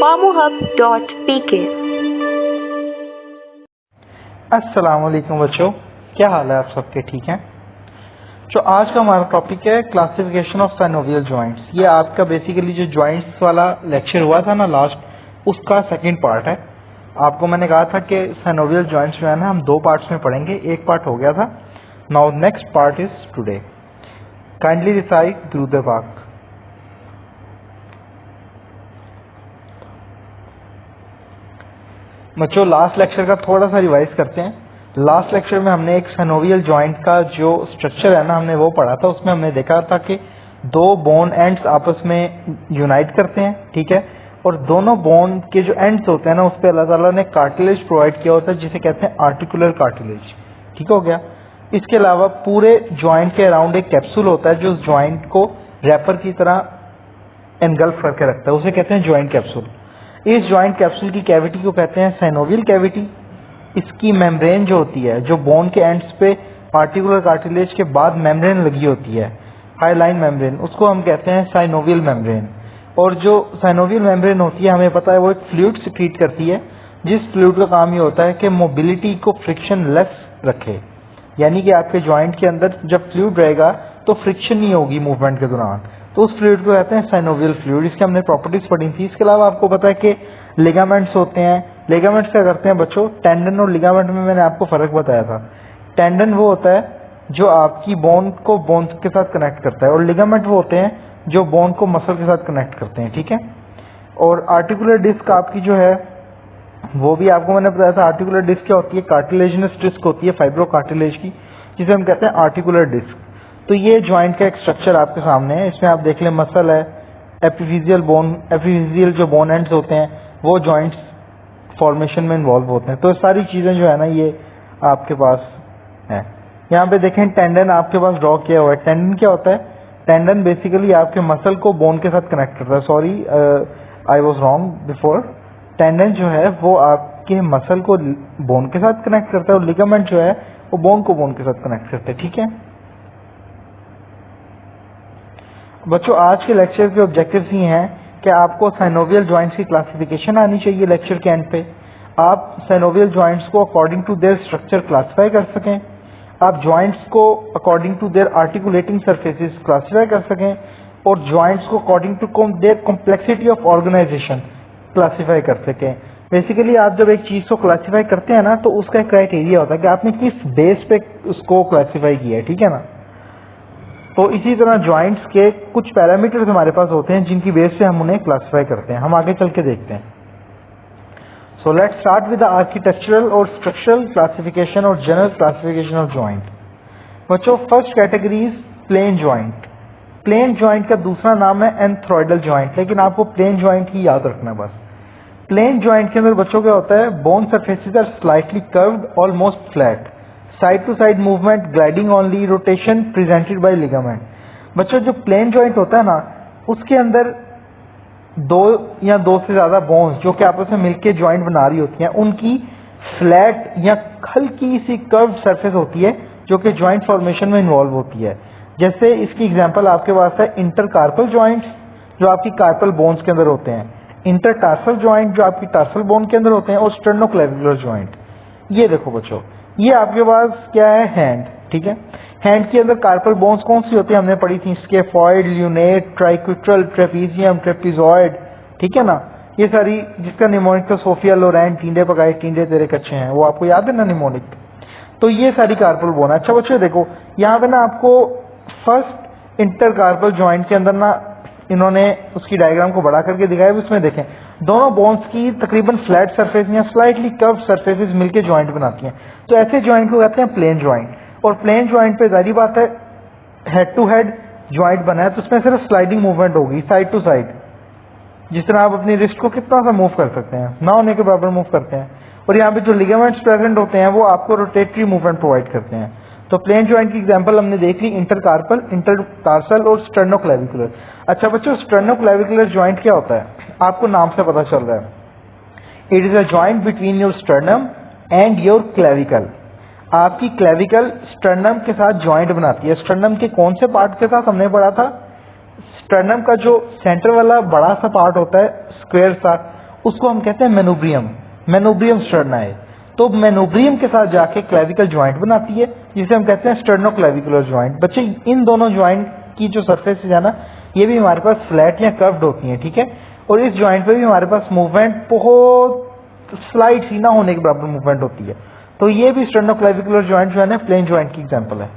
famuhub.pk। अस्सलाम वालेकुम बच्चों, क्या हाल है आप सबके? ठीक हैं। तो आज का हमारा टॉपिक है क्लासिफिकेशन ऑफ साइनोवियल जॉइंट्स। ये आपका बेसिकली जो जॉइंट्स वाला लेक्चर हुआ था ना लास्ट, उसका सेकंड पार्ट है। आपको मैंने कहा था कि साइनोवियल जॉइंट्स जो है ना हम दो पार्ट्स में पढ़ेंगे, एक पार्ट हो गया था। Now next part is today. Kindly recite दुरूद पाक। बच्चों लास्ट लेक्चर का थोड़ा सा रिवाइज करते हैं। लास्ट लेक्चर में हमने एक साइनोवियल जॉइंट का जो स्ट्रक्चर है ना हमने वो पढ़ा था। उसमें हमने देखा था कि दो बोन एंड्स आपस में यूनाइट करते हैं, ठीक है, और दोनों बोन के जो एंड्स होते हैं ना उस पर अल्लाह ताला ने कार्टिलेज प्रोवाइड किया होता है जिसे कहते हैं आर्टिकुलर कार्टिलेज। ठीक हो गया। इसके अलावा पूरे ज्वाइंट के अराउंड एक कैप्सूल होता है जो उस ज्वाइंट को रैपर की तरह एनगल्फ करके रखता है, उसे कहते हैं ज्वाइंट कैप्सूल। इस ज्वाइंट कैप्सूल की कैविटी को कहते हैं साइनोवियल कैविटी। इसकी मेम्ब्रेन जो होती है, जो बोन के एंड्स पे आर्टिकुलर कार्टिलेज के बाद मेम्ब्रेन लगी होती है, हाईलाइन मेम्ब्रेन, उसको हम कहते हैं साइनोवियल मेम्ब्रेन। और जो साइनोवियल मेम्ब्रेन होती है हमें पता है वो एक फ्लूइड सिक्रीट करती है, जिस फ्लूइड का काम ये होता है कि मोबिलिटी को फ्रिक्शन लेस रखे। यानी कि आपके ज्वाइंट के अंदर जब फ्लूइड रहेगा तो फ्रिक्शन नहीं होगी मूवमेंट के दौरान, तो उस फ्लूइड को कहते हैं साइनोवियल फ्लूइड। इसके हमने प्रॉपर्टीज पढ़ी थी। इसके अलावा आपको पता है कि लिगामेंट्स होते हैं। लिगामेंट्स क्या करते हैं बच्चों? टेंडन और लिगामेंट में मैंने आपको फर्क बताया था। टेंडन वो होता है जो आपकी बोन को बोन के साथ कनेक्ट करता है, और लिगामेंट वो होते हैं जो बोन को मसल के साथ कनेक्ट करते हैं, ठीक है। और आर्टिकुलर डिस्क आपकी जो है वो भी आपको मैंने बताया था। आर्टिकुलर डिस्क क्या होती है? कार्टिलेजिनस डिस्क होती है फाइब्रो कार्टिलेज की, जिसे हम कहते हैं आर्टिकुलर डिस्क। तो ये ज्वाइंट का एक स्ट्रक्चर आपके सामने है। इसमें आप देख लें मसल है, एपिफिजियल बोन, एपिफिजियल जो बोन एंड्स होते हैं वो ज्वाइंट्स फॉर्मेशन में इन्वॉल्व होते हैं। तो सारी चीजें जो है ना ये आपके पास है। यहाँ पे देखें टेंडन आपके पास ड्रॉ किया हुआ है। टेंडन क्या होता है? टेंडन बेसिकली आपके मसल को बोन के साथ कनेक्ट करता है। Sorry, I was wrong before. Tendon जो है वो आपके मसल को बोन के साथ कनेक्ट करता है, और लिगामेंट जो है वो बोन को बोन के साथ कनेक्ट करता है, ठीक है। बच्चों आज के लेक्चर के ऑब्जेक्टिव्स ये हैं कि आपको साइनोवियल जॉइंट्स की क्लासिफिकेशन आनी चाहिए। लेक्चर के एंड पे आप साइनोवियल जॉइंट्स को according to their structure classify कर सकें। आप जॉइंट्स को according to their articulating surfaces classify कर सकें, और जॉइंट्स को according to their complexity of organisation classify कर सकें। बेसिकली आप जब एक चीज को क्लासिफाई करते हैं ना तो उसका एक क्राइटेरिया होता है कि आपने किस बेस पे उसको क्लासिफाई किया है, ठीक है ना। तो इसी तरह जॉइंट्स के कुछ पैरामीटर्स हमारे पास होते हैं जिनकी बेस से हम उन्हें क्लासिफाई करते हैं। हम आगे चल के देखते हैं। So let's start with the architectural और स्ट्रक्चरल क्लासिफिकेशन और जनरल क्लासिफिकेशन ऑफ जॉइंट। बच्चों first category is plane joint. Plane joint का दूसरा नाम है एंथ्रॉइडल जॉइंट, लेकिन आपको प्लेन जॉइंट ही याद रखना है बस। प्लेन जॉइंट के अंदर बच्चों क्या होता है? Bone surfaces are slightly curved, almost flat, side to side movement, gliding only, rotation presented by ligament. बच्चों जो प्लेन जॉइंट होता है ना उसके अंदर दो या दो से ज्यादा बोन्स जो कि आपस में मिलकर जॉइंट बना रही होती हैं, उनकी फ्लैट या हल्की सी कर्व सरफेस होती है जो कि जॉइंट फॉर्मेशन में इन्वॉल्व होती है। जैसे इसकी एग्जांपल आपके पास है इंटरकार्पल जॉइंट्स जो आपकी कार्पल बोन्स के अंदर होते हैं, इंटरटार्सल जॉइंट जो आपकी टार्सल बोन के अंदर होते हैं, और स्टर्नोक्लेविकुलर जॉइंट। ये देखो बच्चों, ये आपके पास क्या है? हैंड, ठीक है। हैंड के अंदर कार्पल बोन्स कौन सी होती है? हमने पढ़ी थी स्केफॉइड, ल्यूनेट, ट्राइक्विट्रल, ट्रेपीजियम, ट्रेपीजॉइड, ठीक है ना। ये सारी, जिसका निमोनिक तो सोफिया लोरेन, टींडे पकाए टींडे तेरे कच्चे हैं, वो आपको याद है ना निमोनिक। तो ये सारी कार्पल बोन है। अच्छा बच्चों देखो यहाँ पे ना आपको फर्स्ट इंटरकार्पल जॉइंट के अंदर ना इन्होंने उसकी डायग्राम को बड़ा करके दिखाया। उसमें देखें दोनों बोन्स की तकरीबन फ्लैट सरफेस या स्लाइटली कर्व सरफेसेस मिलकर ज्वाइंट बनाती हैं। तो ऐसे ज्वाइंट को कहते हैं प्लेन ज्वाइंट। और प्लेन ज्वाइंट पे जारी बात है हेड टू हेड ज्वाइंट बना है तो उसमें सिर्फ स्लाइडिंग मूवमेंट होगी साइड टू साइड। जिस तरह आप अपनी रिस्ट को कितना सा मूव कर सकते हैं, ना होने के बराबर मूव करते हैं। और यहाँ पे जो लिगामेंट्स प्रेजेंट होते हैं वो आपको रोटेटरी मूवमेंट प्रोवाइड करते हैं। तो प्लेन जॉइंट की एग्जांपल हमने देख ली, इंटरकार्पल, इंटरटार्सल और स्टर्नोक्लेविकुलर। अच्छा बच्चों स्टर्नोक्लेविकुलर जॉइंट क्या होता है? आपको नाम से पता चल रहा है, it is a joint between your sternum and your clavicle. आपकी क्लेविकल स्टर्नम के साथ जॉइंट बनाती है। स्टर्नम के कौन से पार्ट के साथ? हमने पढ़ा था स्टर्नम का जो सेंटर वाला बड़ा सा पार्ट होता है स्क्वायर सा, उसको हम कहते हैं मेनोब्रियम, मेनोब्रियम स्टर्नाई। तो मेनोब्रियम के साथ जाके क्लेविकल ज्वाइंट बनाती है जिसे हम कहते हैं स्टर्नोक्लेविकुलर ज्वाइंट। बच्चे इन दोनों ज्वाइंट की जो सरफेस है ना, ये भी हमारे पास फ्लैट या कर्व्ड होती है, ठीक है। और इस ज्वाइंट पे भी हमारे पास मूवमेंट बहुत स्लाइड सी ना होने के बराबर मूवमेंट होती है। तो ये भी स्टर्नोक्लेविकुलर ज्वाइंट जो है ना, प्लेन ज्वाइंट की एग्जांपल है।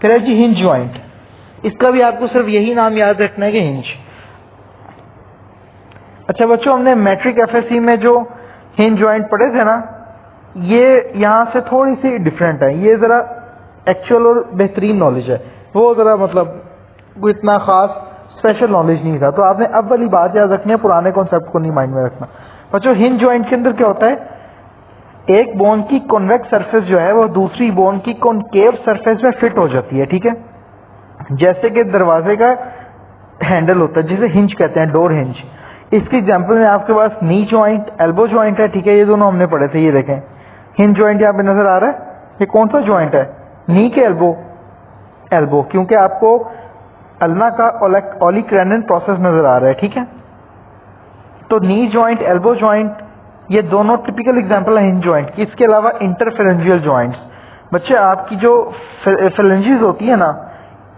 फिर है जी हिंज ज्वाइंट। इसका भी आपको सिर्फ यही नाम याद रखना है कि हिंज। अच्छा बच्चों, हमने मैट्रिक एफएससी में जो हिंज ज्वाइंट पढ़े थे ना, ये यहां से थोड़ी सी डिफरेंट है। ये जरा एक्चुअल और बेहतरीन नॉलेज है, वो जरा मतलब कोई इतना खास स्पेशल नॉलेज नहीं था। तो आपने अब वाली बात याद रखनी है, पुराने कॉन्सेप्ट को नहीं माइंड में रखना। बच्चों हिंज ज्वाइंट के अंदर क्या होता है, एक बोन की कॉन्वेक्स सरफेस जो है वो दूसरी बोन की कॉनकेव सरफेस में फिट हो जाती है, ठीक है। जैसे कि दरवाजे का हैंडल होता है जिसे हिंज कहते हैं, डोर हिंज। इसकी एग्जांपल में आपके पास नी ज्वाइंट, एल्बो ज्वाइंट है, ठीक है। ये दोनों हमने पढ़े थे। ये देखें हिंज ज्वाइंट यहाँ पे नजर आ रहा है। ये कौन सा ज्वाइंट है, नी के एल्बो? एल्बो, क्योंकि आपको अल्ना का ओलिक्रैनन प्रोसेस नजर आ रहा है, ठीक है। तो नी ज्वाइंट, एल्बो ज्वाइंट, ये दोनों टिपिकल एग्जांपल है हिंज ज्वाइंट की। इसके अलावा इंटरफेरेंजियल ज्वाइंट्स। बच्चे आपकी जो फेलेंजेस होती है ना,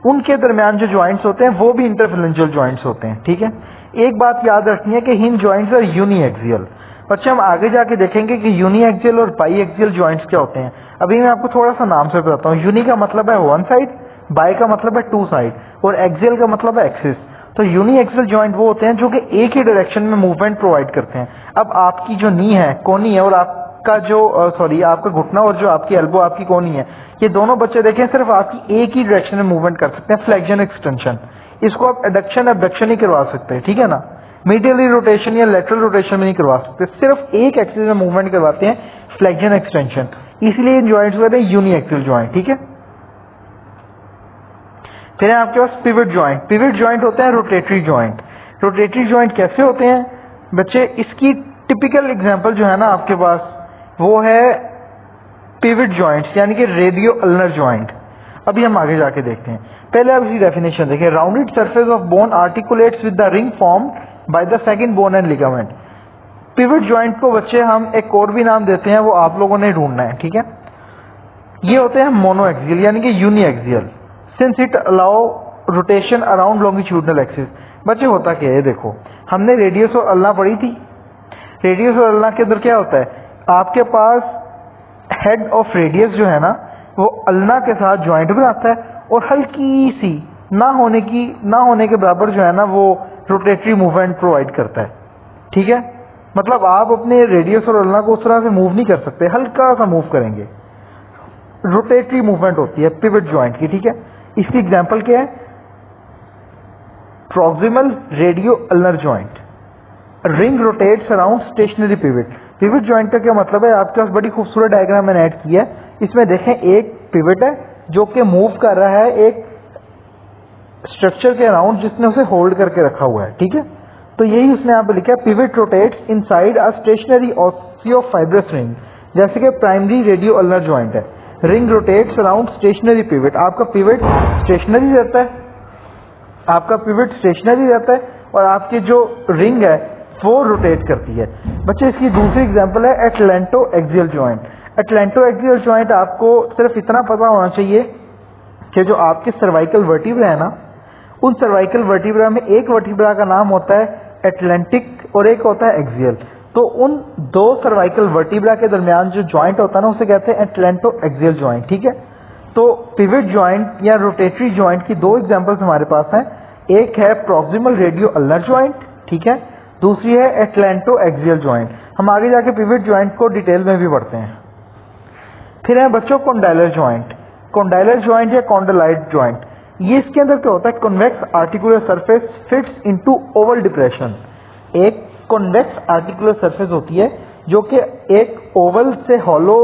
उनके दरमियान जो ज्वाइंट्स होते हैं वो भी इंटरफेरेंजियल ज्वाइंट्स होते हैं, ठीक है। एक बात याद रखनी है कि हिंज ज्वाइंट्स और यूनी एक्सियल। बच्चे हम आगे जाके देखेंगे कि यूनी एक्सियल और बाई एक्सियल ज्वाइंट्स क्या होते हैं। अभी मैं आपको थोड़ा सा नाम से बताता हूँ। यूनी का मतलब है वन साइड, बाई का मतलब है टू साइड, और एक्सियल का मतलब है एक्सिस। तो यूनी एक्सियल ज्वाइंट वो होते हैं जो कि एक ही डायरेक्शन में मूवमेंट प्रोवाइड करते हैं। अब आपकी जो नी है, कोनी है, और आपका जो आपका घुटना और जो आपकी एल्बो, आपकी कोनी है, ये दोनों बच्चे देखें सिर्फ आपकी एक ही डायरेक्शन में मूवमेंट कर सकते हैं, फ्लेक्शन एक्सटेंशन। इसको आप एडक्शन एबडक्शन ही करवा सकते हैं, ठीक है ना। मीडियली रोटेशन या लेटरल रोटेशन में नहीं करवा सकते, सिर्फ एक एक्सिस में मूवमेंट करवाते हैं, फ्लेक्शन एक्सटेंशन। इसलिए इन ज्वाइंट्स को कहते हैं यूनी एक्सियल ज्वाइंट, ठीक है। फिर है आपके पास पिवट ज्वाइंट। पिवट ज्वाइंट होते हैं रोटेटरी ज्वाइंट। रोटेटरी ज्वाइंट कैसे होते हैं बच्चे, इसकी टिपिकल एग्जांपल जो है ना आपके पास, वो है पिवट ज्वाइंट्स, यानी कि रेडियो अल्नर ज्वाइंट। अभी हम आगे जाके देखते हैं। पहले आप इसकी डेफिनेशन देखें। Rounded surface of bone articulates with the ring formed by the second bone and ligament. Pivot joint को बच्चे हम एक और भी नाम देते हैं, वो आप लोगों ने ढूंढना है, ठीक है। ये होते हैं मोनो एक्सियल यानी कि uni axial, since it allow rotation around longitudinal axis. बच्चे होता क्या है, देखो हमने रेडियस और अल्ना पढ़ी थी। रेडियस और अल्ना के अंदर क्या होता है, आपके पास हेड ऑफ रेडियस जो है ना, वो अल्ना के साथ ज्वाइंट बनाता है, और हल्की सी ना होने के बराबर जो है ना, वो रोटेटरी मूवमेंट प्रोवाइड करता है, ठीक है। मतलब आप अपने रेडियस और अल्ना को उस तरह से मूव नहीं कर सकते, हल्का सा मूव करेंगे, रोटेटरी मूवमेंट होती है पिवट ज्वाइंट की, ठीक है। इसकी एग्जांपल क्या है, proximal radio ulnar joint. Ring rotates around stationary pivot. Pivot joint का क्या मतलब है, आपके पास बड़ी खूबसूरत डायग्राम मैंने ऐड किया है। इसमें देखें एक पिवट है जो कि मूव कर रहा है एक स्ट्रक्चर के अराउंड जिसने उसे होल्ड करके रखा हुआ है, ठीक है। तो यही उसने यहाँ पे लिखा है, pivot rotates inside a stationary osteo fibrous ring. जैसे कि प्राइमरी रेडियो अल्नर ज्वाइंट है, ring rotates around stationary pivot. आपका पिवट स्टेशनरी रहता है, आपका पिवट स्टेशनरी रहता है, और आपकी जो रिंग है वो रोटेट करती है। बच्चे इसकी दूसरी एग्जांपल है atlanto axial joint. Atlanto axial joint आपको सिर्फ इतना पता होना चाहिए कि जो आपके सर्वाइकल वर्टिब्रा है ना, उन सर्वाइकल वर्टिब्रा में एक वर्टिब्रा का नाम होता है एटलांटिक और एक होता है एक्सियल। तो उन दो सर्वाइकल वर्टिब्रा के दरमियान जो ज्वाइंट होता है ना, उसे कहते हैं एटलांटो एक्सियल ज्वाइंट, ठीक है। तो पिवट ज्वाइंट या रोटेटरी ज्वाइंट की दो एग्जांपल्स हमारे पास हैं। एक है प्रॉक्सिमल रेडियो अल्नर ज्वाइंट, ठीक है, दूसरी है एटलांटो एक्सियल ज्वाइंट। हम आगे जाके पिवट ज्वाइंट को डिटेल में भी पढ़ते हैं। फिर है बच्चों कॉन्डाइलर ज्वाइंट। कॉन्डाइलर ज्वाइंट या कॉन्डलाइट ज्वाइंट, ये इसके अंदर क्या होता है, convex articular surface fits into Oval depression. एक कॉन्वेक्स आर्टिकुलर सरफेस होती है जो कि एक ओवल से हॉलो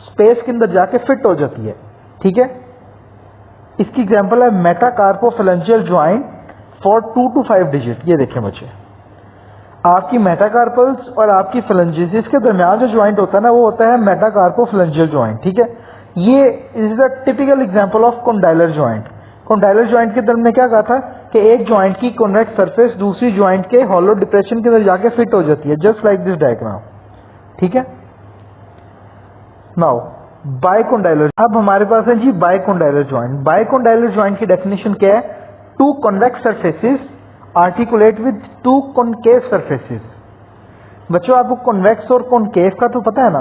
स्पेस के अंदर जाके फिट हो जाती है, ठीक है। इसकी एग्जांपल है metacarpophalangeal joint for 2 to 5 digit. ये देखें बच्चे, आपकी मेटाकार्पल्स और आपकी फेलेंजेस के दरमियान जो ज्वाइंट होता है ना, वो होता है मेटाकार्पोफेलेंजियल ज्वाइंट, ठीक है। ये is the typical example of condylar joint. Condylar joint के अंदर हमने क्या कहा था कि एक ज्वाइंट की कॉन्वेक्स सरफेस दूसरी ज्वाइंट के हॉलो डिप्रेशन के अंदर जाके फिट हो जाती है, जस्ट लाइक दिस डायग्राम, ठीक है। नाउ बाइकॉन्डाइलर, अब हमारे पास है जी बाइकॉन्डाइलर ज्वाइंट। बाइकॉन्डाइलर ज्वाइंट की डेफिनेशन क्या है? Two convex surfaces articulate with two concave surfaces. बच्चों आपको कॉन्वेक्स और कॉनकेव का तो पता है ना।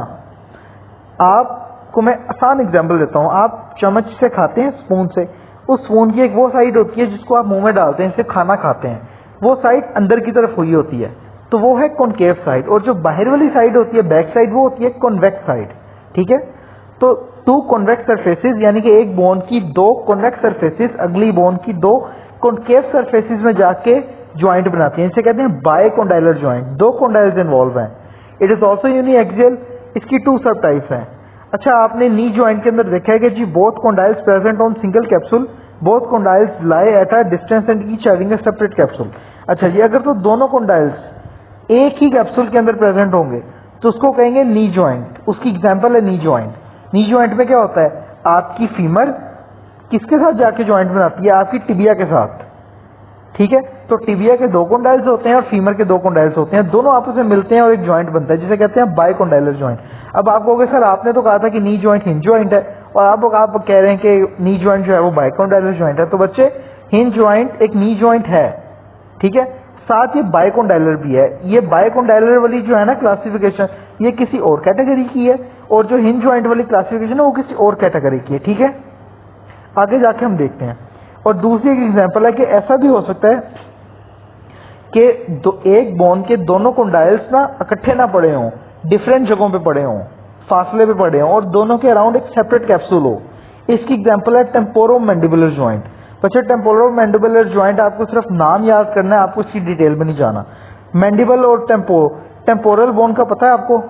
आपको मैं आसान एग्जांपल देता हूं, आप चम्मच से खाते हैं, स्पून से, उस स्पून की एक वो साइड होती है जिसको आप मुंह में डालते हैं, इससे खाना खाते हैं, वो साइड अंदर की तरफ हुई होती है, तो वो है कॉनकेव साइड। और जो बाहर वाली साइड होती है, बैक साइड, वो होती है कॉन्वेक्स साइड, ठीक है। तो टू कॉन्वेक्स सरफेसेस यानी कि एक बोन की दो कॉन्वेक्स सरफेसेस अगली बोन की दो कॉनकेव सरफेसेस में जाके ज्वाइंट बनाती हैं, इसे कहते हैं बाइकॉन्डाइलर ज्वाइंट। दो कॉन्डाइल्स इन्वॉल्व हैं। इट इज ऑल्सो यूनिएक्सियल, इसकी टू सब टाइप्स हैं। अच्छा, आपने नी ज्वाइंट के अंदर देखा है कि जी both condyles present on single capsule, both condyles lie at a distance and each having a separate capsule. अच्छा जी, अगर तो दोनों कॉन्डाइल्स एक ही कैप्सूल के अंदर प्रेजेंट होंगे तो उसको कहेंगे नी ज्वाइंट। उसकी एग्जांपल है नी ज्वाइंट। नी ज्वाइंट में क्या होता है? आपकी फीमर किसके साथ जाके ज्वाइंट बनाती है? आपकी टिबिया के साथ, ठीक है। तो टिबिया के दो कॉन्डाइल्स होते हैं और फीमर के दो कॉन्डाइल्स होते हैं, दोनों आपस में मिलते हैं और एक ज्वाइंट बनता है जिसे कहते हैं बाइकॉन्डाइलर ज्वाइंट। अब आप कहोगे सर आपने तो कहा था कि नी ज्वाइंट हिंज ज्वाइंट है, और आप कह रहे हैं कि नी ज्वाइंट जो है वो बाइकॉन्डाइलर ज्वाइंट है। तो बच्चे हिंज ज्वाइंट एक नी ज्वाइंट है, ठीक है, साथ ये बाइकॉन्डाइलर भी है। ये बाइकॉन्डाइलर वाली जो है ना क्लासिफिकेशन, ये किसी और कैटेगरी की है, और जो हिंज ज्वाइंट वाली क्लासिफिकेशन है वो किसी और कैटेगरी की है, ठीक है। आगे जाके हम देखते हैं। और दूसरी एक एग्जांपल है कि ऐसा भी हो सकता है कि एक बोन के दोनों कॉन्डाइल्स ना इकट्ठे ना पड़े हों, डिफरेंट जगहों पे पड़े हों, फासले पे पड़े हों, और दोनों के अराउंड एक सेपरेट कैप्सूल हो। इसकी एग्जांपल है टेम्पोरोमैंडिबुलर ज्वाइंट। बच्चे टेम्पोरोमैंडिबुलर ज्वाइंट आपको सिर्फ नाम याद करना है, आपको इसकी डिटेल में नहीं जाना। मैंडिबल और टेम्पोरल बोन का पता है आपको?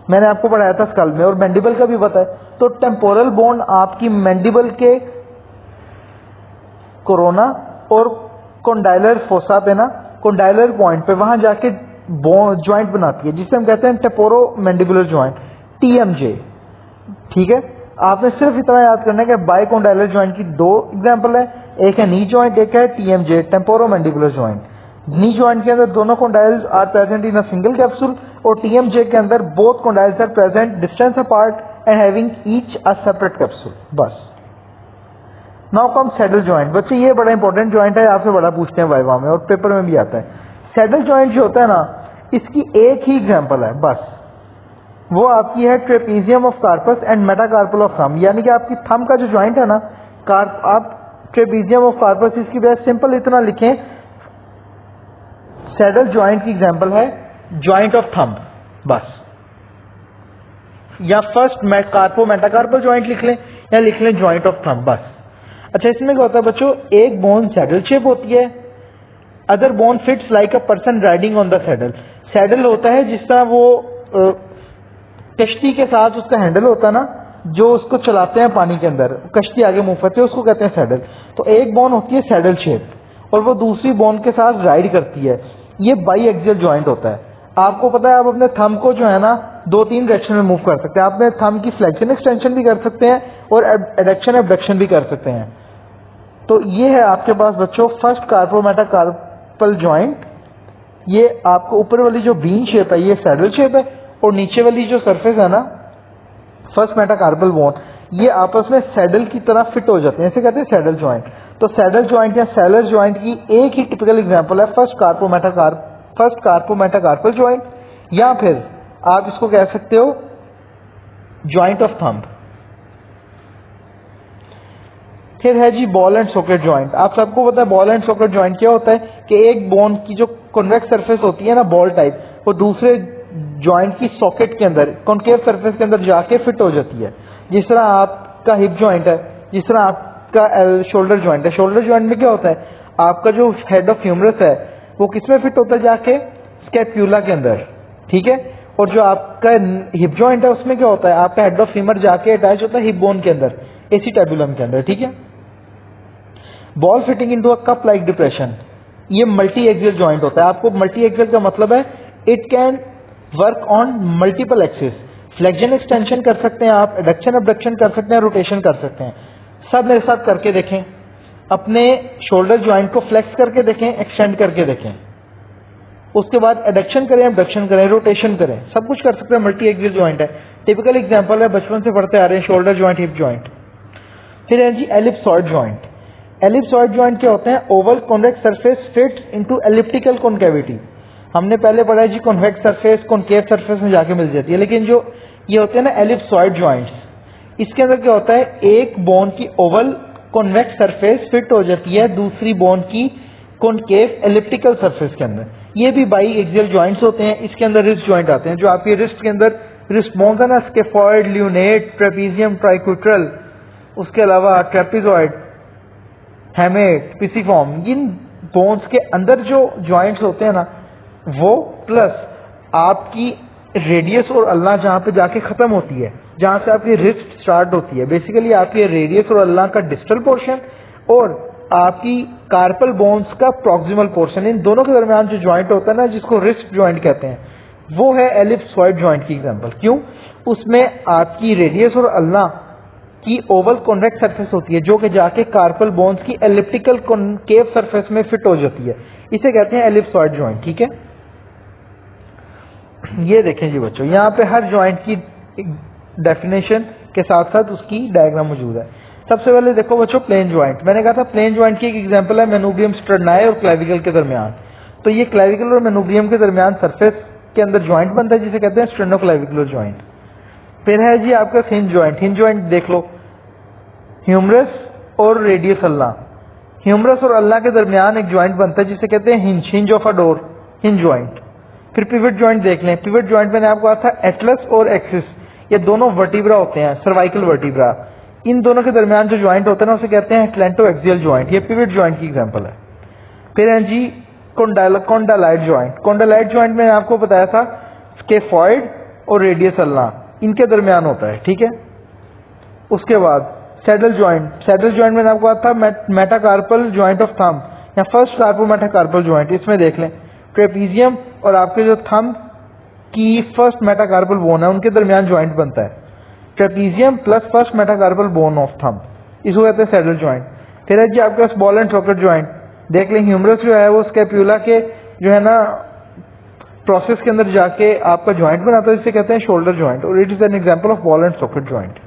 मैंने आपको पढ़ाया था स्कल में, और मैंडिबल का भी पता है। तो टेम्पोरल बोन आपकी मैंडिबल के कोरोना और कॉन्डाइलर फोसा पे ना, कॉन्डाइलर पॉइंट पे वहां जाके ज्वाइंट बनाती है, जिसे हम कहते हैं टेम्पोरोमैंडिबुलर ज्वाइंट, टीएमजे, ठीक है। आपने सिर्फ इतना याद करना है कि बाइकॉन्डाइलर ज्वाइंट की दो एग्जांपल है, एक है नी ज्वाइंट, एक है TMJ, temporomandibular joint. Knee joint के अंदर दोनों condyles are present in a single capsule, और टीएमजे के अंदर both condyles are present distance apart and having each a separate capsule, बस। Now come saddle joint. बच्चे ये बड़ा इंपॉर्टेंट ज्वाइंट है, आपसे बड़ा पूछते हैं वाइवा में और पेपर में भी आता है। सैडल ज्वाइंट जो होता है ना, इसकी एक ही एग्जांपल है बस, वो आपकी है trapezium of carpus and metacarpal of thumb. यानी कि आपकी थंब का जो ज्वाइंट है ना, आप ट्रेपीजियम ऑफ कार्पस, इसकी वजह सिंपल इतना लिखें, सैडल ज्वाइंट की एग्जांपल है ज्वाइंट ऑफ थंब, बस। या फर्स्ट कार्पो मेटाकार्पल ज्वाइंट लिख लें, या लिख लें ज्वाइंट ऑफ थंब, बस। अच्छा, इसमें क्या होता है बच्चों, एक बोन सैडल शेप होती है, other bone fits like a person riding on the saddle. Saddle होता है जिस तरह वो कश्ती के साथ उसका हैंडल होता है ना, जो उसको चलाते हैं पानी के अंदर, कश्ती आगे मूव करती है, उसको कहते हैं सैडल। तो एक बोन होती है सैडल शेप, और वो दूसरी बोन के साथ राइड करती है। ये बाई एक्सियल ज्वाइंट होता है। आपको पता है, आप अपने थंब को जो है ना दो तीन डायरेक्शन में मूव कर सकते हैं। आप अपने थंब की फ्लेक्शन एक्सटेंशन भी कर सकते हैं और एडक्शन एबडक्शन भी कर सकते हैं। तो ये है आपके पास बच्चों फर्स्ट कार्पोमेटाकार्पल ज्वाइंट। ये आपको ऊपर वाली जो बीन शेप है ये सैडल शेप है, और नीचे वाली जो सरफेस है ना फर्स्ट मेटाकार्पल बोन, ये आपस में सैडल की तरह फिट हो जाते हैं, इसे कहते हैं सैडल ज्वाइंट। तो सैडल ज्वाइंट या सैलर ज्वाइंट की एक ही टिपिकल एग्जांपल है फर्स्ट कार्पोमेटाकार्पल ज्वाइंट, या फिर आप इसको कह सकते हो ज्वाइंट ऑफ थंब। फिर है जी बॉल एंड सॉकेट ज्वाइंट। आप सबको पता है बॉल एंड सॉकेट ज्वाइंट क्या होता है कि एक बोन की जो कॉन्वेक्स सरफेस होती है ना बॉल टाइप, वो दूसरे ज्वाइंट की सॉकेट के अंदर कॉन्केव सरफेस के अंदर जाके फिट हो जाती है। जिस तरह आपका हिप ज्वाइंट है, जिस तरह आपका शोल्डर ज्वाइंट है। शोल्डर ज्वाइंट में क्या होता है, आपका जो हेड ऑफ ह्यूमरस है वो किसमें फिट होता है, जाके स्कैप्यूला के अंदर, ठीक है। और जो आपका हिप ज्वाइंट है उसमें क्या होता है, आपका हेड ऑफ ह्यूमर जाके अटैच होता है हिप बोन के अंदर, एसिटाबुलम के अंदर, ठीक है। Ball fitting into a cup like depression, ये मल्टी एक्सियल ज्वाइंट होता है। आपको मल्टी एक्सियल का मतलब है it can work on multiple axis. Flexion extension कर सकते हैं आप, एडक्शन अबडक्शन कर सकते हैं, रोटेशन कर सकते हैं। सब मेरे साथ करके देखें। अपने शोल्डर ज्वाइंट को फ्लेक्स करके देखें, एक्सटेंड करके देखें, उसके बाद एडक्शन करें, एबडक्शन करें, रोटेशन करें, सब कुछ कर सकते हैं। मल्टी एक्सियल ज्वाइंट है, टिपिकल एग्जांपल है, बचपन से पढ़ते आ रहे हैं, शोल्डर ज्वाइंट, हिप ज्वाइंट। फिर है जी एलिप्सॉइड ज्वाइंट। एलिप्सॉइड ज्वाइंट क्या होते हैं? Oval convex surface fits into elliptical concavity. हमने पहले पढ़ा है जी कॉन्वेक्स सरफेस कॉन्केव सरफेस में जाके मिल जाती है, लेकिन जो ये होते हैं ना एलिप्सॉइड ज्वाइंट्स, इसके अंदर क्या होता है? एक बोन की ओवल कॉन्वेक्स सरफेस फिट हो जाती है दूसरी बोन की कॉन्केव एलिप्टिकल सरफेस के अंदर। ये भी बाई एक्सियल ज्वाइंट्स होते हैं। इसके अंदर रिस्ट ज्वाइंट आते हैं, जो आपके रिस्ट के अंदर रिस्ट बोन्स है ना, स्केफॉइड, ल्यूनेट, ट्रेपीजियम, ट्राइक्यूट्रल, उसके अलावा ट्रेपिजॉइड, हेमेट, पिसिफॉर्म, इन बोन्स के अंदर जो ज्वाइंट्स होते हैं ना, वो प्लस आपकी रेडियस और अल्ना जहां पे जाके खत्म होती है, जहां से आपकी रिस्ट स्टार्ट होती है, बेसिकली आपकी रेडियस और अल्ना का डिस्टल पोर्शन और आपकी कार्पल बोन्स का प्रॉक्सिमल पोर्शन, इन दोनों के दरमियान जो ज्वाइंट होता है ना, जिसको रिस्ट ज्वाइंट कहते हैं, वो है एलिप्सॉइड ज्वाइंट की एग्जांपल। क्यों? उसमें आपकी रेडियस और अल्ना की ओवल कॉन्वेक्स सरफेस होती है, जो कि जाके कार्पल बोन्स की एलिप्टिकल कॉन्केव सरफेस में फिट हो जाती है। इसे कहते हैं एलिप्सॉइड ज्वाइंट। ठीक है, ये देखें जी बच्चों, यहाँ पे हर ज्वाइंट की डेफिनेशन के साथ साथ उसकी डायग्राम मौजूद है। सबसे पहले देखो बच्चों प्लेन ज्वाइंट। मैंने कहा था प्लेन ज्वाइंट की एक एग्जांपल है मेनुब्रियम स्टर्नाई और क्लेविकल के दरमियान। तो ये क्लेविकल और मेनुब्रियम के दरमियान सरफेस के अंदर ज्वाइंट बनता है, जिसे कहते हैं स्टेर्नोक्लेविकुलर ज्वाइंट। फिर है जी आपका हिंज ज्वाइंट। हिंज ज्वाइंट देख लो, ह्यूमरस और रेडियस अल्ना, ह्यूमरस और अल्ना के दरमियान एक ज्वाइंट बनता है जिसे कहते हैं hinge, hinge of a door, hinge joint. फिर पिवट ज्वाइंट देख लें। पिवट ज्वाइंट मैंने आपको कहा था एटलस और एक्सिस, ये दोनों वर्टिब्रा होते हैं, सर्वाइकल वर्टिब्रा। इन दोनों के दरमियान जो ज्वाइंट होता है ना, उसे कहते हैं एटलेंटो एक्सियल ज्वाइंट। ये पिवट ज्वाइंट की एग्जांपल है। फिर है जी कॉन्डालाइट ज्वाइंट। कॉन्डालाइट ज्वाइंट में आपको बताया था स्केफॉइड और रेडियस अल्ना इनके दरमियान होता है। ठीक है, उसके बाद सैडल ज्वाइंट। सैडल ज्वाइंट मैंने आपको कहा था मेटाकार्पल ज्वाइंट ऑफ थंब या फर्स्ट कार्पो मेटाकार्पल ज्वाइंट। इसमें देख लें ट्रेपीजियम और आपके जो थंब की फर्स्ट मेटाकार्पल बोन है, उनके दरमियान ज्वाइंट बनता है, trapezium plus first metacarpal bone of thumb, इसको कहते हैं सैडल ज्वाइंट। फिर है जी आपके पास बॉल एंड सॉकेट ज्वाइंट। देख लें ह्यूमरस जो है वो स्कैप्यूला के जो है ना प्रोसेस के अंदर जाके आपका ज्वाइंट बनाता है, जिसे कहते हैं शोल्डर ज्वाइंट, और it is an example of ball and socket joint.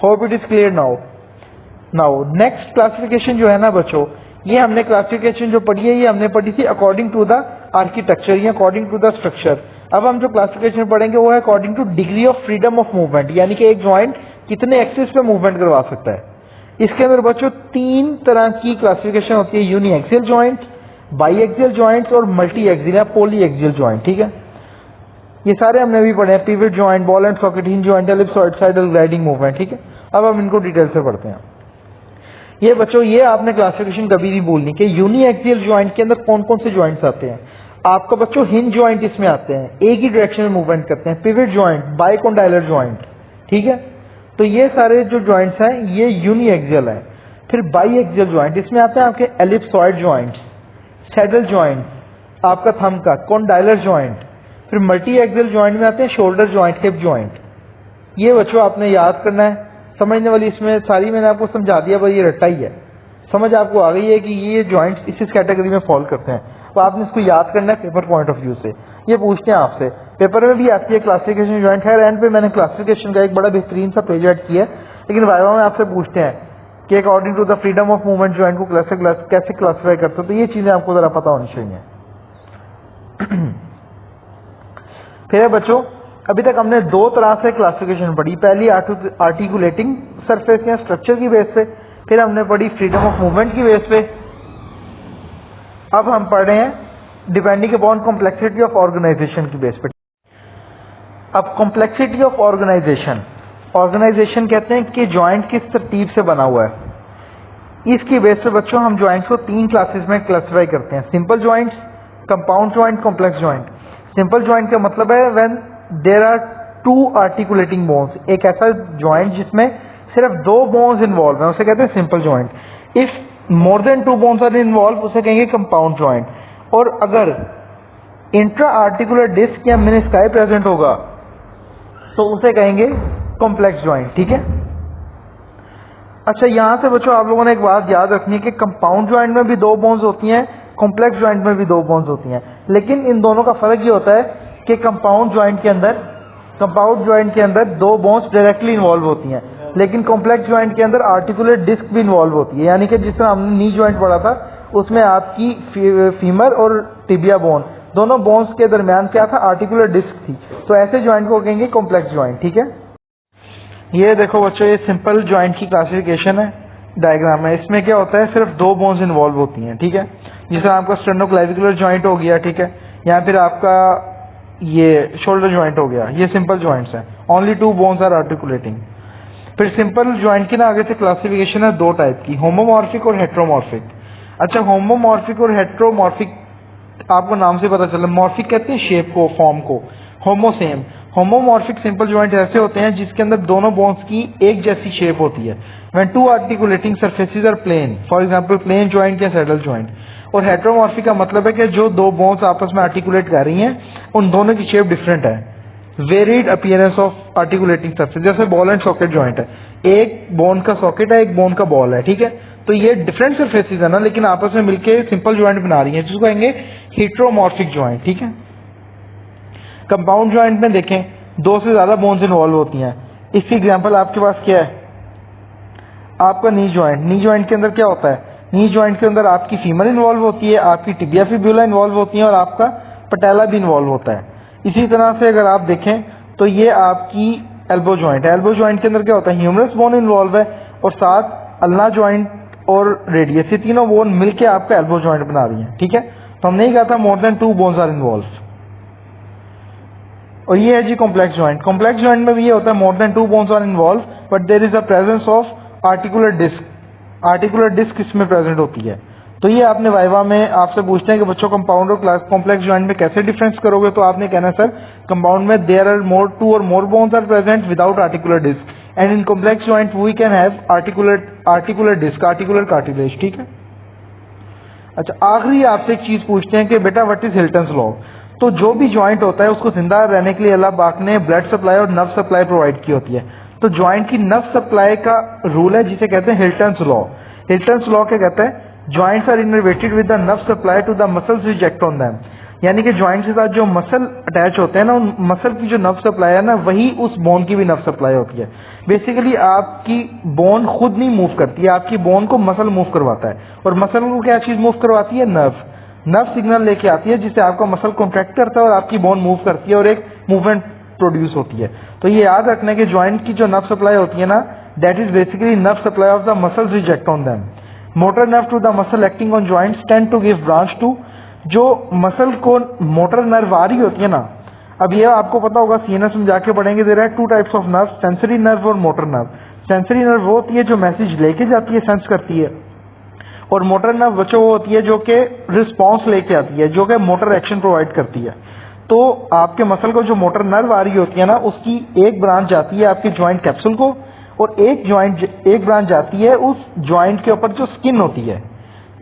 Hope it is clear now. Next classification जो है ना बच्चों, ये हमने क्लासिफिकेशन जो पढ़ी है, ये हमने पढ़ी थी अकॉर्डिंग टू द आर्किटेक्चर या अकॉर्डिंग टू द स्ट्रक्चर। अब हम जो क्लासिफिकेशन पढ़ेंगे वो है according two degree of freedom of movement, यानी कि एक ज्वाइंट कितने एक्सिस पे मूवमेंट करवा सकता है। इसके अंदर बच्चों तीन तरह की क्लासिफिकेशन होती है, uni axial joint, bi axial joint और मल्टी एक्सियल या पॉली एक्सियल ज्वाइंट। ठीक है, ये सारे हमने भी पढ़े हैं, pivot joint, ball and socket, hinge joint, ellipsoid, saddle, gliding movement. ठीक है, अब हम इनको डिटेल से पढ़ते हैं। ये बच्चों ये आपने क्लासिफिकेशन कभी नहीं भूलनी कि यूनी एक्सियल ज्वाइंट के अंदर कौन कौन से ज्वाइंट्स आते हैं। आपका बच्चों हिंज ज्वाइंट इसमें आते हैं, एक ही डायरेक्शन में मूवमेंट करते हैं। Pivot joint, bicondylar joint. ठीक है, तो ये सारे जो ज्वाइंट्स हैं ये यूनी एक्सियल है। फिर बाई एक्सियल ज्वाइंट, इसमें आते हैं आपके एलिप्सॉइड ज्वाइंट, सैडल ज्वाइंट, आपका थंब का कॉन्डाइलर ज्वाइंट। फिर मल्टी एक्सियल ज्वाइंट में आते हैं शोल्डर ज्वाइंट, हिप ज्वाइंट। ये बच्चों आपने याद करना है, समझने वाली इसमें सारी मैंने आपको समझा दिया, पर ये रट्टा ही है, समझ आपको आ गई है कि ये ज्वाइंट्स इस कैटेगरी में फॉल करते हैं। तो आपने इसको याद करना है पेपर पॉइंट ऑफ व्यू से। ये पूछते हैं आपसे, पेपर में भी आती है क्लासिफिकेशन ज्वाइंट है। एंड पे मैंने क्लासिफिकेशन का एक बड़ा बेहतरीन सा पेज ऐड किया है, लेकिन वाइवा में आपसे पूछते हैं कि according to the freedom of movement joint को कैसे क्लासिफाई करते हो, तो ये चीजें आपको जरा पता होनी चाहिए। फिर बच्चों अभी तक हमने दो तरह से क्लासिफिकेशन पढ़ी, पहली आर्टिकुलेटिंग सरफेस या स्ट्रक्चर की बेस पे, फिर हमने पढ़ी फ्रीडम ऑफ मूवमेंट की बेस पे। अब हम पढ़ रहे हैं depending upon complexity of organisation की बेस पे। अब कॉम्प्लेक्सिटी ऑफ ऑर्गेनाइजेशन, ऑर्गेनाइजेशन कहते हैं कि ज्वाइंट किस तरतीब से बना हुआ है। इसकी बेस पे बच्चों हम ज्वाइंट्स को तीन क्लासेस में क्लासिफाई करते हैं, simple joints, compound joint, complex joint. Simple joint का मतलब है when there are two articulating bones, एक ऐसा ज्वाइंट जिसमें सिर्फ दो बोन्स इन्वॉल्व हैं, उसे कहते हैं simple joint. If more than two bones are involve, उसे कहेंगे कंपाउंड ज्वाइंट। और अगर इंट्रा आर्टिकुलर डिस्क या मेनिस्काई प्रेजेंट होगा तो उसे कहेंगे कॉम्प्लेक्स ज्वाइंट। ठीक है, अच्छा, यहाँ से बच्चों आप लोगों ने एक बात याद रखनी है कि कंपाउंड ज्वाइंट में भी दो बोन्स होती हैं, कॉम्प्लेक्स ज्वाइंट में भी दो बोन्स होती हैं, लेकिन इन दोनों का फर्क ये होता है कि कंपाउंड ज्वाइंट के अंदर दो बोन्स डायरेक्टली इन्वॉल्व होती हैं, लेकिन कॉम्प्लेक्स ज्वाइंट के अंदर आर्टिकुलेट डिस्क भी इन्वॉल्व होती है। यानी कि जिस तरह हमने नी ज्वाइंट पढ़ा था उसमें आपकी फीमर और टिबिया बोन दोनों बोन्स के दरमियान क्या था, आर्टिकुलर डिस्क थी। तो ऐसे ज्वाइंट को कहेंगे कॉम्प्लेक्स ज्वाइंट। ठीक है, ये देखो बच्चों, ये सिंपल ज्वाइंट की क्लासिफिकेशन है डायग्राम है। इसमें क्या होता है, सिर्फ दो बोन्स इन्वॉल्व होती हैं। ठीक है, जिसमें आपका स्टेर्नोक्लेविकुलर ज्वाइंट हो गया, ठीक है, या फिर आपका ये शोल्डर ज्वाइंट हो गया, ये सिंपल ज्वाइंट्स हैं। Only two bones are articulating. फिर सिंपल ज्वाइंट की ना आगे से क्लासिफिकेशन है दो टाइप की, होमोमॉर्फिक और हेट्रोमॉर्फिक। अच्छा, होमोमॉर्फिक और हेट्रोमॉर्फिक आपको नाम से पता चला, मॉर्फिक कहते हैं शेप को, फॉर्म को, होमो सेम। होमोमॉर्फिक सिंपल ज्वाइंट ऐसे होते हैं जिसके अंदर दोनों बोन्स की एक जैसी शेप होती है। When two articulating surfaces are plane, for example plane joint या सैडल ज्वाइंट। और हेट्रोमॉर्फिक का मतलब है कि जो दो बोन्स आपस में आर्टिकुलेट कर रही हैं उन दोनों की शेप डिफरेंट है। Varied appearance of articulating surface, जैसे बॉल एंड सॉकेट ज्वाइंट है, एक बोन का सॉकेट है, एक बोन का बॉल है। ठीक है, तो ये डिफरेंट सरफेसेस है ना, लेकिन आपस में मिलके सिंपल ज्वाइंट बना रही हैं, जिसको कहेंगे हेट्रोमॉर्फिक ज्वाइंट। ठीक है, कंपाउंड ज्वाइंट में देखें दो से ज्यादा बोन्स इन्वॉल्व होती हैं। इसकी एग्जांपल आपके पास क्या है, आपका नी ज्वाइंट। नी ज्वाइंट के अंदर क्या होता है, नी ज्वाइंट के अंदर आपकी फीमर इन्वॉल्व होती है, आपकी टिबिया फिब्यूला इन्वॉल्व होती है और आपका पटेला भी इन्वॉल्व होता है। इसी तरह से अगर आप देखें तो ये आपकी एल्बो ज्वाइंट है। एल्बो ज्वाइंट के अंदर क्या होता है, ह्यूमरस बोन इन्वॉल्व है और साथ अल्ना ज्वाइंट और रेडियस, ये तीनों बोन मिलके आपका एल्बो ज्वाइंट बना रही है। ठीक है, तो हमने ही कहा था more than two bones are involve. और ये है जी कॉम्प्लेक्स ज्वाइंट। कॉम्प्लेक्स ज्वाइंट में भी ये होता है more than two bones are involve but there is a presence of articular disc. Articular disc इसमें प्रेजेंट होती है। तो ये आपने वाइवा में आपसे पूछते हैं कि बच्चों कंपाउंड और कॉम्प्लेक्स ज्वाइंट में कैसे डिफरेंस करोगे, तो आपने कहना सर कंपाउंड में देयर आर मोर टू और more bones are present without articular disc and in complex joint we can have articular disc, articular cartilage. ठीक है, अच्छा आखिरी आपसे एक चीज पूछते हैं कि बेटा व्हाट इज हिल्टन्स लॉ। तो जो भी ज्वाइंट होता है उसको जिंदा रहने के लिए अल्लाह पाक ने ब्लड सप्लाई और नर्व सप्लाई प्रोवाइड की होती है। तो ज्वाइंट की नर्व सप्लाई का रूल है जिसे कहते हैं हिल्टन्स लॉ। हिल्टन्स लॉ क्या कहता है, joints are innervated with the nerve supply to the muscles which act on them. यानी कि ज्वाइंट के साथ जो मसल अटैच होते हैं ना, उन मसल की जो नर्व सप्लाई है ना, वही उस बोन की भी नर्व सप्लाई होती है। बेसिकली आपकी बोन खुद नहीं मूव करती है, आपकी बोन को मसल मूव करवाता है। और मसल को क्या चीज मूव करवाती है, नर्व सिग्नल लेके आती है जिससे आपका मसल कॉन्ट्रैक्ट करता है और आपकी बोन मूव करती है और एक मूवमेंट प्रोड्यूस होती है। तो ये याद रखना है कि ज्वाइंट की जो नर्व सप्लाई होती है ना, that is basically nerve supply of the muscles which act on them. Motor nerve to the muscle acting on joints tend to give branch to. जो मसल को मोटर नर्व आ रही होती है ना, अब ये आपको पता होगा सीएनएस में जाके पढ़ेंगे, there are two types of nerve, sensory nerve और मोटर नर्व। सेंसरी नर्व वो होती है जो मैसेज लेके जाती है, सेंस करती है, और मोटर नर्व बच्चों वो होती है जो कि रिस्पॉन्स लेके आती है, जो कि मोटर एक्शन प्रोवाइड करती है। तो आपके मसल को जो मोटर नर्व आ रही होती है ना, उसकी एक ब्रांच जाती है आपके ज्वाइंट कैप्सूल को और एक ब्रांच जाती है उस ज्वाइंट के ऊपर जो स्किन होती है,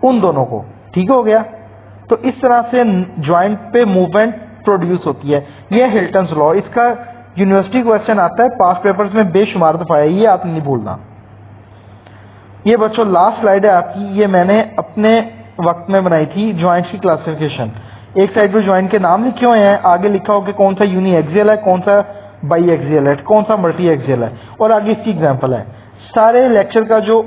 उन दोनों को। ठीक हो गया, तो इस तरह से ज्वाइंट पे मूवमेंट प्रोड्यूस होती है। ये हिल्टन्स लॉ, इसका यूनिवर्सिटी क्वेश्चन आता है, पास पेपर्स में बेशुमार दफा है, ये आपने नहीं भूलना। ये बच्चों लास्ट स्लाइड है आपकी, ये मैंने अपने वक्त में बनाई थी ज्वाइंट्स की क्लासिफिकेशन। एक साइड पे ज्वाइंट के नाम लिखे हुए हैं, आगे लिखा हो कि कौन सा यूनी एक्सियल है, कौन सा बाई एक्सियल है, कौन सा मल्टी एक्सियल है, और आगे इसकी एग्जांपल है। सारे लेक्चर का जो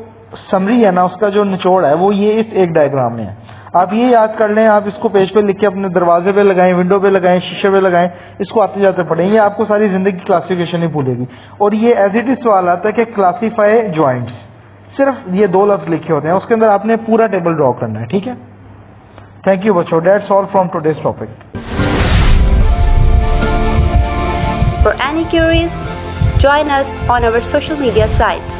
समरी है ना, उसका जो निचोड़ है वो ये इस एक डायग्राम में है। आप ये याद कर लें, आप इसको पेज पे लिख के अपने दरवाजे पे लगाएं, विंडो पे लगाएं, शीशे पे लगाएं, इसको आते जाते पढ़ें, ये आपको सारी जिंदगी क्लासिफिकेशन ही भूलेगी। और ये एज इट इज सवाल आता है कि क्लासीफाई ज्वाइंट्स, सिर्फ ये दो लफ्ज लिखे होते हैं, उसके अंदर आपने पूरा टेबल ड्रॉ करना है। ठीक है, थैंक यू बच्चों, that's all from today's topic. For any queries, join us on our social media sites.